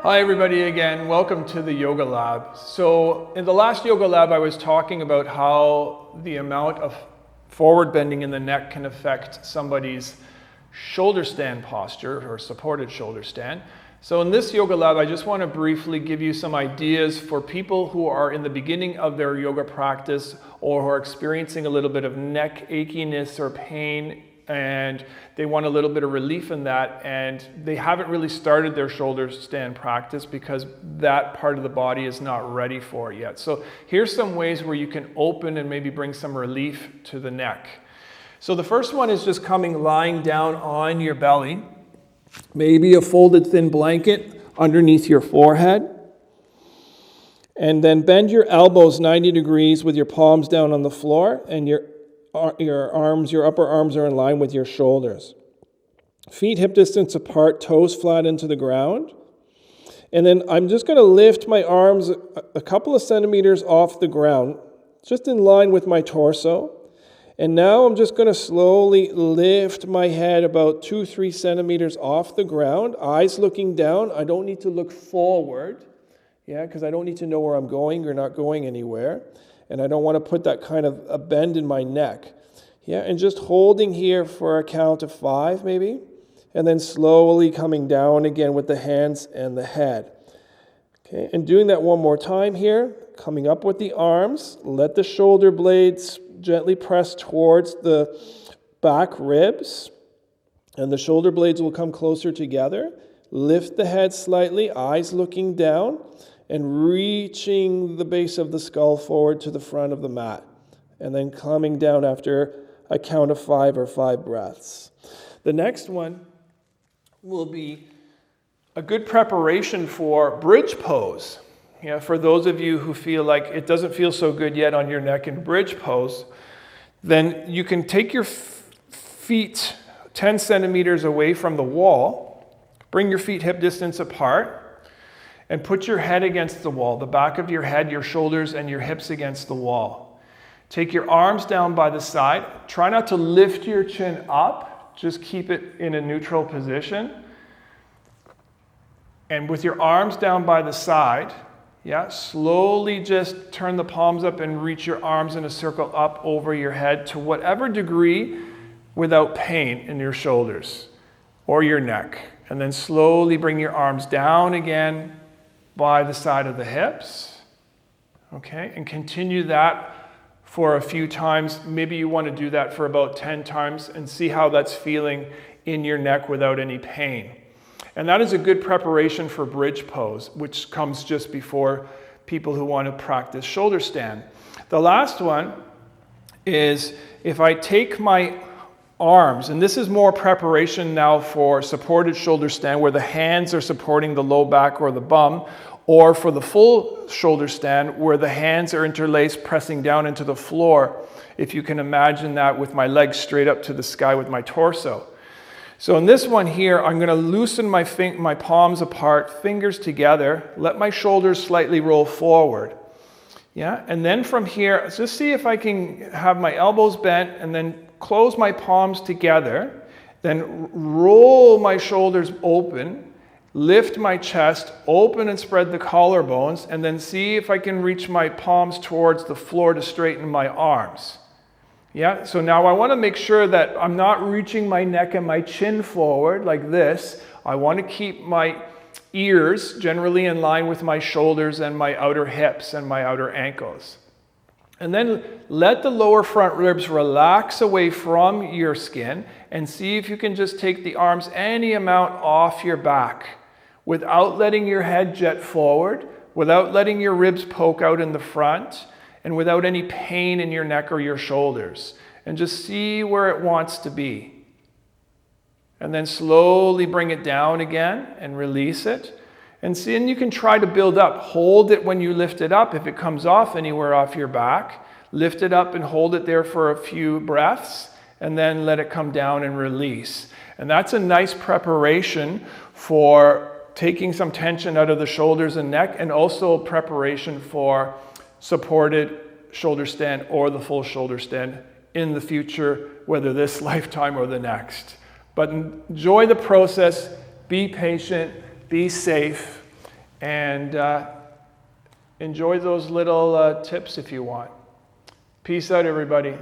Hi everybody again, welcome to the Yoga Lab. So in the last Yoga Lab I was talking about how the amount of forward bending in the neck can affect somebody's shoulder stand posture or supported shoulder stand. So in this Yoga Lab I just want to briefly give you some ideas for people who are in the beginning of their yoga practice or who are experiencing a little bit of neck achiness or pain, and they want a little bit of relief in that, and they haven't really started their shoulder stand practice because that part of the body is not ready for it yet. So here's some ways where you can open and maybe bring some relief to the neck. So the first one is just lying down on your belly, maybe a folded thin blanket underneath your forehead, and then bend your elbows 90 degrees with your palms down on the floor, and your upper arms are in line with your shoulders. Feet hip distance apart, toes flat into the ground. And then I'm just going to lift my arms a couple of centimeters off the ground, just in line with my torso. And now I'm just going to slowly lift my head about 2-3 centimeters off the ground, eyes looking down. I don't need to look forward, because I don't need to know where I'm going or not going anywhere. And I don't want to put that kind of a bend in my neck. And just holding here for a count of 5 maybe. And then slowly coming down again with the hands and the head. Okay, and doing that one more time here. Coming up with the arms. Let the shoulder blades gently press towards the back ribs. And the shoulder blades will come closer together. Lift the head slightly, eyes looking down. And reaching the base of the skull forward to the front of the mat. And then coming down after a count of 5 or 5 breaths. The next one will be a good preparation for bridge pose. For those of you who feel like it doesn't feel so good yet on your neck in bridge pose, then you can take your feet 10 centimeters away from the wall, bring your feet hip distance apart, and put your head against the wall, the back of your head, your shoulders, and your hips against the wall. Take your arms down by the side. Try not to lift your chin up. Just keep it in a neutral position. And with your arms down by the side, slowly just turn the palms up and reach your arms in a circle up over your head to whatever degree without pain in your shoulders or your neck. And then slowly bring your arms down again by the side of the hips, and continue that for a few times. Maybe you want to do that for about 10 times and see how that's feeling in your neck without any pain. And that is a good preparation for bridge pose, which comes just before people who want to practice shoulder stand. The last one is if I take my arms, and this is more preparation now for supported shoulder stand where the hands are supporting the low back or the bum, or for the full shoulder stand where the hands are interlaced pressing down into the floor, if you can imagine that with my legs straight up to the sky with my torso. So in this one here, I'm going to loosen my palms apart, fingers together, let my shoulders slightly roll forward. And then from here, just see if I can have my elbows bent and then close my palms together, then roll my shoulders open, lift my chest, open and spread the collarbones, and then see if I can reach my palms towards the floor to straighten my arms. So now I want to make sure that I'm not reaching my neck and my chin forward like this. I want to keep my ears generally in line with my shoulders and my outer hips and my outer ankles. And then let the lower front ribs relax away from your skin and see if you can just take the arms any amount off your back without letting your head jet forward, without letting your ribs poke out in the front, and without any pain in your neck or your shoulders. And just see where it wants to be. And then slowly bring it down again and release it. And you can try to build up. Hold it when you lift it up. If it comes off anywhere off your back, lift it up and hold it there for a few breaths, and then let it come down and release. And that's a nice preparation for taking some tension out of the shoulders and neck, and also preparation for supported shoulder stand or the full shoulder stand in the future, whether this lifetime or the next. But enjoy the process, be patient, be safe, And enjoy those little tips if you want. Peace out, everybody.